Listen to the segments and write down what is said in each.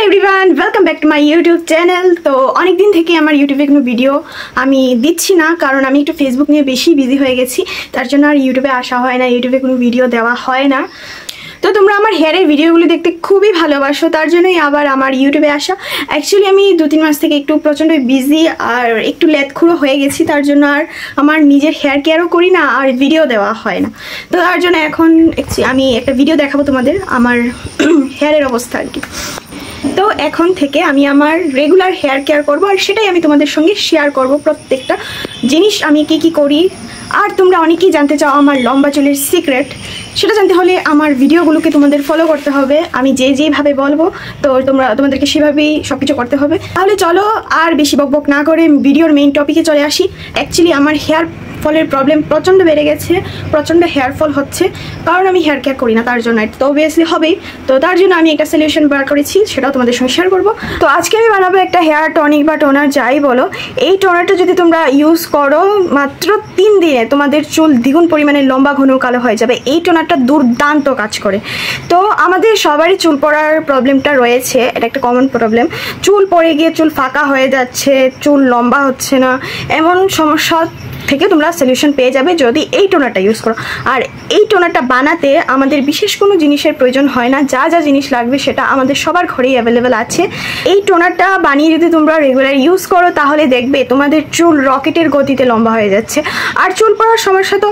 Everyone, welcome back to my YouTube channel. তো অনেক দিন থেকে আমার ইউটিউবে কোনো ভিডিও আমি দিচ্ছি না, কারণ আমি একটু ফেসবুক নিয়ে বেশি বিজি হয়ে গেছি। তার জন্য আর ইউটিউবে আসা হয় না, ইউটিউবে কোনো ভিডিও দেওয়া হয় না। তো তোমরা আমার হেয়ারের ভিডিওগুলো দেখতে খুবই ভালোবাসো, তার জন্যই আবার আমার ইউটিউবে আসা। অ্যাকচুয়ালি আমি 2-3 মাস থেকে একটু প্রচণ্ড বিজি আর একটু লেটখুড়ো হয়ে গেছি, তার জন্য আর আমার নিজের হেয়ার কেয়ারও করি না আর ভিডিও দেওয়া হয় না। তো তার জন্য এখন আমি একটা ভিডিও দেখাবো তোমাদের আমার হেয়ারের অবস্থা আর কি। তো এখন থেকে আমি আমার রেগুলার হেয়ার কেয়ার করব, আর সেটাই আমি তোমাদের সঙ্গে শেয়ার করব, প্রত্যেকটা জিনিস আমি কি করি। আর তোমরা অনেকেই জানতে চাও আমার লম্বা চুলের সিক্রেট, সেটা জানতে হলে আমার ভিডিওগুলোকে তোমাদের ফলো করতে হবে। আমি যেভাবে বলবো তো তোমাদেরকে সেভাবেই সব কিছু করতে হবে। তাহলে চলো আর বেশি বকবক না করে ভিডিওর মেইন টপিকে চলে আসি। অ্যাকচুয়ালি আমার হেয়ার ফলের প্রবলেম প্রচণ্ড বেড়ে গেছে, প্রচণ্ড হেয়ার ফল হচ্ছে, কারণ আমি হেয়ার কেয়ার করি না, তার জন্য তো অবভিয়াসলি হবেই। তো তার জন্য আমি একটা সলিউশন বার করেছি, সেটাও তোমাদের সঙ্গে শেয়ার করবো। তো আজকে আমি বানাবো একটা হেয়ার টনিক বা টোনার, যাই বলো। এই টোনারটা যদি তোমরা ইউজ করো মাত্র 3 দিনে তোমাদের চুল দ্বিগুণ পরিমাণে লম্বা ঘন কালো হয়ে যাবে। এই টোনারটা দুর্দান্ত কাজ করে। তো আমাদের সবারই চুল পড়ার প্রবলেমটা রয়েছে, এটা একটা কমন প্রবলেম। চুল পড়ে গিয়ে চুল ফাঁকা হয়ে যাচ্ছে, চুল লম্বা হচ্ছে না, এমন সমস্যা থেকে তোমরা সলিউশন পেয়ে যাবে যদি এই টোনারটা ইউজ করো। আর এই টোনারটা বানাতে আমাদের বিশেষ কোনো জিনিসের প্রয়োজন হয় না, যা যা জিনিস লাগবে সেটা আমাদের সবার ঘরেই অ্যাভেলেবেল আছে। এই টোনারটা বানিয়ে যদি তোমরা রেগুলার ইউজ করো তাহলে দেখবে তোমাদের চুল রকেটের গতিতে লম্বা হয়ে যাচ্ছে, আর চুল পড়ার সমস্যা তো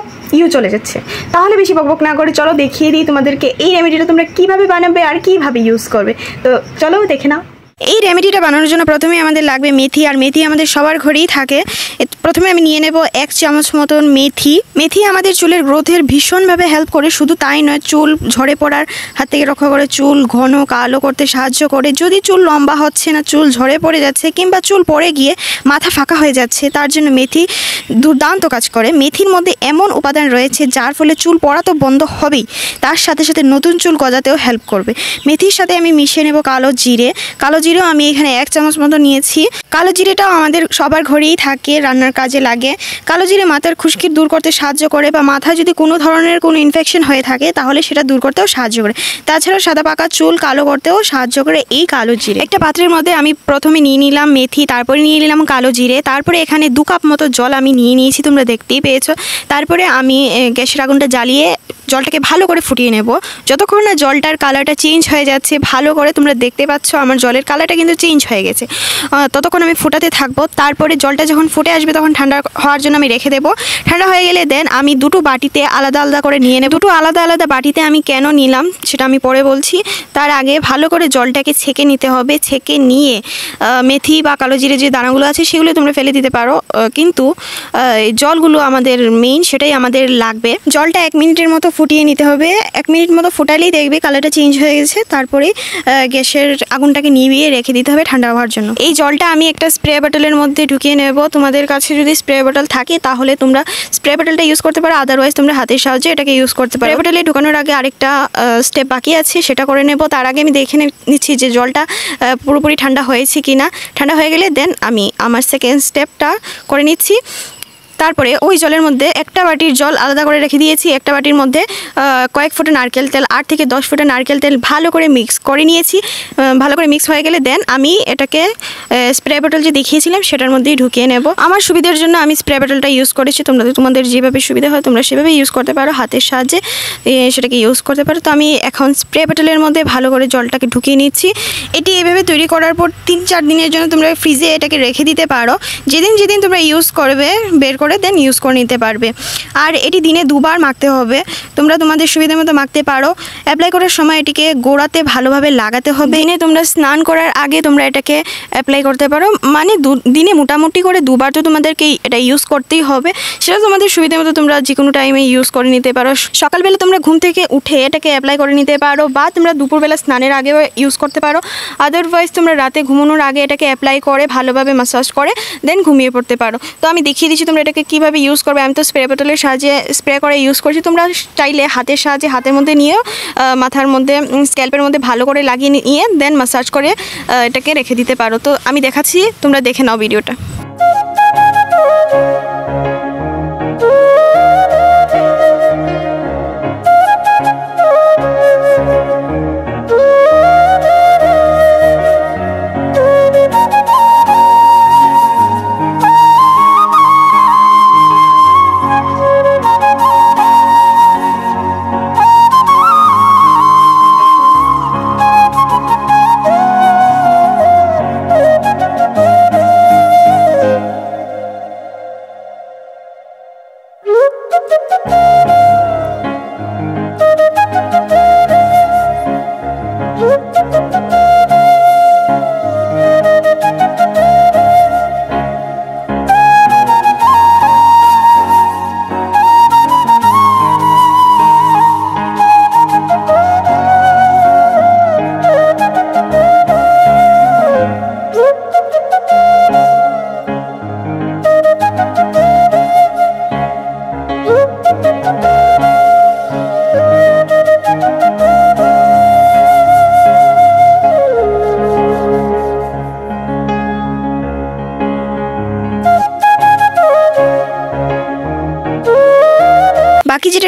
চলে যাচ্ছে। তাহলে বেশি বকবক না করে চলো দেখিয়ে দিই তোমাদেরকে এই রেমেডিটা তোমরা কিভাবে বানাবে আর কিভাবে ইউজ করবে। তো চলো দেখে নাও। এই রেমেডিটা বানানোর জন্য প্রথমে আমাদের লাগবে মেথি, আর মেথি আমাদের সবার ঘরেই থাকে। প্রথমে আমি নিয়ে নেব 1 চামচ মতন মেথি। মেথি আমাদের চুলের গ্রোথের ভীষণভাবে হেল্প করে, শুধু তাই নয়, চুল ঝরে পড়ার হাত থেকে রক্ষা করে, চুল ঘন কালো করতে সাহায্য করে। যদি চুল লম্বা হচ্ছে না, চুল ঝরে পড়ে যাচ্ছে, কিংবা চুল পড়ে গিয়ে মাথা ফাঁকা হয়ে যাচ্ছে, তার জন্য মেথি দুর্দান্ত কাজ করে। মেথির মধ্যে এমন উপাদান রয়েছে যার ফলে চুল পড়া তো বন্ধ হবেই, তার সাথে সাথে নতুন চুল গজাতেও হেল্প করবে। মেথির সাথে আমি মিশিয়ে নেব কালো জিরে। কালো জিরেও আমি এখানে 1 চামচ মতো নিয়েছি। কালো জিরেটাও আমাদের সবার ঘরেই থাকে, রান্নার কাজে লাগে। কালো জিরে মাথার খুশকি দূর করতে সাহায্য করে, বা মাথায় যদি কোনো ধরনের কোনো ইনফেকশন হয়ে থাকে তাহলে সেটা দূর করতেও সাহায্য করে। তাছাড়াও সাদা পাকা চুল কালো করতেও সাহায্য করে এই কালো জিরে। একটা পাত্রের মধ্যে আমি প্রথমে নিয়ে নিলাম মেথি, তারপরে নিয়ে নিলাম কালো জিরে, তারপরে এখানে 2 কাপ মতো জল আমি নিয়ে নিয়েছি, তোমরা দেখতেই পেয়েছো। তারপরে আমি গ্যাসের আগুনটা জ্বালিয়ে জলটাকে ভালো করে ফুটিয়ে নেব। যতক্ষণ না জলটার কালারটা চেঞ্জ হয়ে যাচ্ছে, ভালো করে তোমরা দেখতে পাচ্ছ আমার জলের কালারটা কিন্তু চেঞ্জ হয়ে গেছে, ততক্ষণ আমি ফোটাতে থাকবো। তারপরে জলটা যখন ফুটে আসবে তখন ঠান্ডা হওয়ার জন্য আমি রেখে দেবো। ঠান্ডা হয়ে গেলে দেন আমি 2টো বাটিতে আলাদা আলাদা করে নিয়ে নেব। 2টো আলাদা আলাদা বাটিতে আমি কেন নিলাম সেটা আমি পরে বলছি। তার আগে ভালো করে জলটাকে ছেঁকে নিতে হবে। ছেঁকে নিয়ে মেথি বা কালো জিরে যে দানাগুলো আছে সেগুলো তোমরা ফেলে দিতে পারো, কিন্তু জলগুলো আমাদের মেইন, সেটাই আমাদের লাগবে। জলটা 1 মিনিটের মতো ফুটিয়ে নিতে হবে। 1 মিনিট মতো ফুটালেই দেখবে কালারটা চেঞ্জ হয়ে গেছে। তারপরে গ্যাসের আগুনটাকে নিভিয়ে রেখে দিতে হবে ঠান্ডা হওয়ার জন্য। এই জলটা আমি একটা স্প্রে বটলের মধ্যে ঢুকিয়ে নেব। তোমাদের কাছে যদি স্প্রে বটল থাকে তাহলে তোমরা স্প্রে বটলটা ইউজ করতে পারো, আদারওয়াইজ তোমরা হাতের সাহায্যে এটাকে ইউজ করতে পারো। স্প্রে বটলে ঢুকানোর আগে আরেকটা স্টেপ বাকি আছে, সেটা করে নেব। তার আগে আমি দেখে নিচ্ছি যে জলটা পুরোপুরি ঠান্ডা হয়েছে কিনা। ঠান্ডা হয়ে গেলে দেন আমি আমার সেকেন্ড স্টেপটা করে নিচ্ছি। তারপরে ওই জলের মধ্যে একটা বাটির জল আলাদা করে রেখে দিয়েছি। একটা বাটির মধ্যে কয়েক ফোঁটা নারকেল তেল, 8 থেকে 10 ফোঁটা নারকেল তেল ভালো করে মিক্স করে নিয়েছি। ভালো করে মিক্স হয়ে গেলে দেন আমি এটাকে স্প্রে বটল যে দেখিয়েছিলাম সেটার মধ্যেই ঢুকিয়ে নেব। আমার সুবিধার জন্য আমি স্প্রে বটলটা ইউজ করেছি, তোমাদের যেভাবে সুবিধা হয় তোমরা সেভাবে ইউজ করতে পারো, হাতের সাহায্যে সেটাকে ইউজ করতে পারো। তো আমি এখন স্প্রে বটলের মধ্যে ভালো করে জলটাকে ঢুকিয়ে নিচ্ছি। এটি এভাবে তৈরি করার পর 3-4 দিনের জন্য তোমরা ফ্রিজে এটাকে রেখে দিতে পারো। যেদিন তোমরা ইউজ করবে বের করে দেন ইউজ করে নিতে পারবে। আর এটি দিনে 2 বার মাখতে হবে, তোমরা তোমাদের সুবিধা মতো মাখতে পারো। অ্যাপ্লাই করার সময় এটিকে গোড়াতে ভালোভাবে লাগাতে হবে। দিনে তোমরা স্নান করার আগে তোমরা এটাকে অ্যাপ্লাই করতে পারো, মানে দিনে মোটামুটি করে 2 বার তো তোমাদেরকে এটা ইউজ করতেই হবে। সেটা তোমাদের সুবিধা মতো তোমরা যে কোনো টাইমে ইউজ করে নিতে পারো। সকালবেলা তোমরা ঘুম থেকে উঠে এটাকে অ্যাপ্লাই করে নিতে পারো, বা তোমরা দুপুরবেলা স্নানের আগেও ইউজ করতে পারো। আদারওয়াইজ তোমরা রাতে ঘুমানোর আগে এটাকে অ্যাপ্লাই করে ভালোভাবে ম্যাসাজ করে দেন ঘুমিয়ে পড়তে পারো। তো আমি দেখিয়ে দিচ্ছি তোমরা এটাকে কীভাবে ইউজ করবে। আমি তো স্প্রে বোতলের সাহায্যে স্প্রে করে ইউজ করছি, তোমরা চাইলে হাতের সাহায্যে হাতের মধ্যে নিয়েও মাথার মধ্যে স্ক্যাল্পের মধ্যে ভালো করে লাগিয়ে নিয়ে দেন ম্যাসাজ করে এটাকে রেখে দিতে পারো। তো আমি দেখাচ্ছি, তোমরা দেখে নাও ভিডিওটা।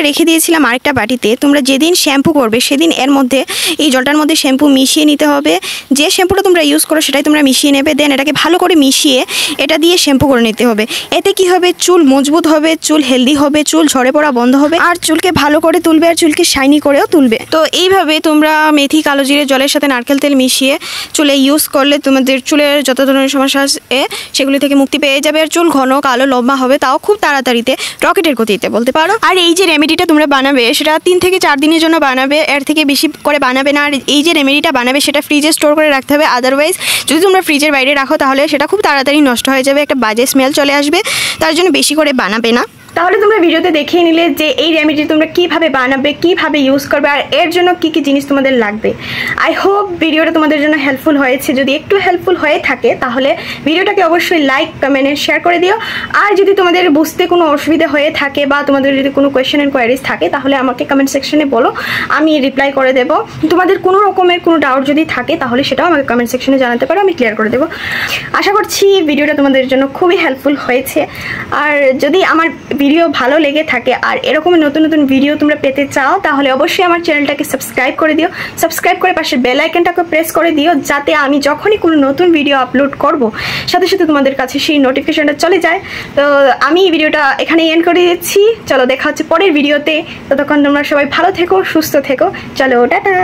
রেখে দিয়েছিলাম আরেকটা বাটিতে। তোমরা যেদিন শ্যাম্পু করবে সেদিন এর মধ্যে এই জলটার মধ্যে শ্যাম্পু মিশিয়ে নিতে হবে। যে শ্যাম্পুটা তোমরা ইউজ করো সেটাই তোমরা মিশিয়ে নেবে। দেন এটাকে ভালো করে মিশিয়ে এটা দিয়ে শ্যাম্পু করে নিতে হবে। এতে কি হবে, চুল মজবুত হবে, চুল হেলদি হবে, চুল ঝরে পড়া বন্ধ হবে, আর চুলকে ভালো করে তুলবে, আর চুলকে শাইনি করেও তুলবে। তো এইভাবে তোমরা মেথি, কালো জিরে জলের সাথে নারকেল তেল মিশিয়ে চুলে ইউজ করলে তোমাদের চুলের যত ধরনের সমস্যা আছে সেগুলি থেকে মুক্তি পেয়ে যাবে। আর চুল ঘন কালো লম্বা হবে, তাও খুব তাড়াতাড়িতে, রকেটের গতিতে বলতে পারো। আর এই যে রেমেডিটা তোমরা বানাবে সেটা 3 থেকে 4 দিনের জন্য বানাবে, এর থেকে বেশি করে বানাবে না। আর এই যে রেমেডিটা বানাবে সেটা ফ্রিজে স্টোর করে রাখতে হবে। আদারওয়াইজ যদি তোমরা ফ্রিজের বাইরে রাখো তাহলে সেটা খুব তাড়াতাড়ি নষ্ট হয়ে যাবে, একটা বাজে স্মেল চলে আসবে। তার জন্য বেশি করে বানাবে না। তাহলে তোমরা ভিডিওতে দেখিয়ে নিলে যে এই রেমেডি তোমরা কিভাবে বানাবে, কিভাবে ইউজ করবে, আর এর জন্য কি কি জিনিস তোমাদের লাগবে। আই হোপ ভিডিওটা তোমাদের জন্য হেল্পফুল হয়েছে। যদি একটু হেল্পফুল হয়ে থাকে তাহলে ভিডিওটাকে অবশ্যই লাইক, কমেন্ট, শেয়ার করে দিও। আর যদি তোমাদের বুঝতে কোনো অসুবিধা হয়ে থাকে বা তোমাদের যদি কোনো কোয়েশ্চেন অ্যান্ড কোয়ারিজ থাকে তাহলে আমাকে কমেন্ট সেকশনে বলো, আমি রিপ্লাই করে দেবো। তোমাদের কোনো রকমের কোনো ডাউট যদি থাকে তাহলে সেটাও আমাকে কমেন্ট সেকশনে জানাতে পারো, আমি ক্লিয়ার করে দেবো। আশা করছি ভিডিওটা তোমাদের জন্য খুবই হেল্পফুল হয়েছে। আর যদি আমার ভিডিও ভালো লেগে থাকে আর এরকম নতুন নতুন ভিডিও তোমরা পেতে চাও তাহলে অবশ্যই আমার চ্যানেলটাকে সাবস্ক্রাইব করে দিও। সাবস্ক্রাইব করে পাশে বেল আইকনটাকে প্রেস করে দিও, যাতে আমি যখনই কোনো নতুন ভিডিও আপলোড করব সাথে সাথে তোমাদের কাছে সেই নোটিফিকেশনটা চলে যায়। তো আমি এই ভিডিওটা এখানেই এন্ড করে দিচ্ছি। চলো দেখা হচ্ছে পরের ভিডিওতে। ততক্ষণ তোমরা সবাই ভালো থেকো, সুস্থ থেকো। চলো টাটা।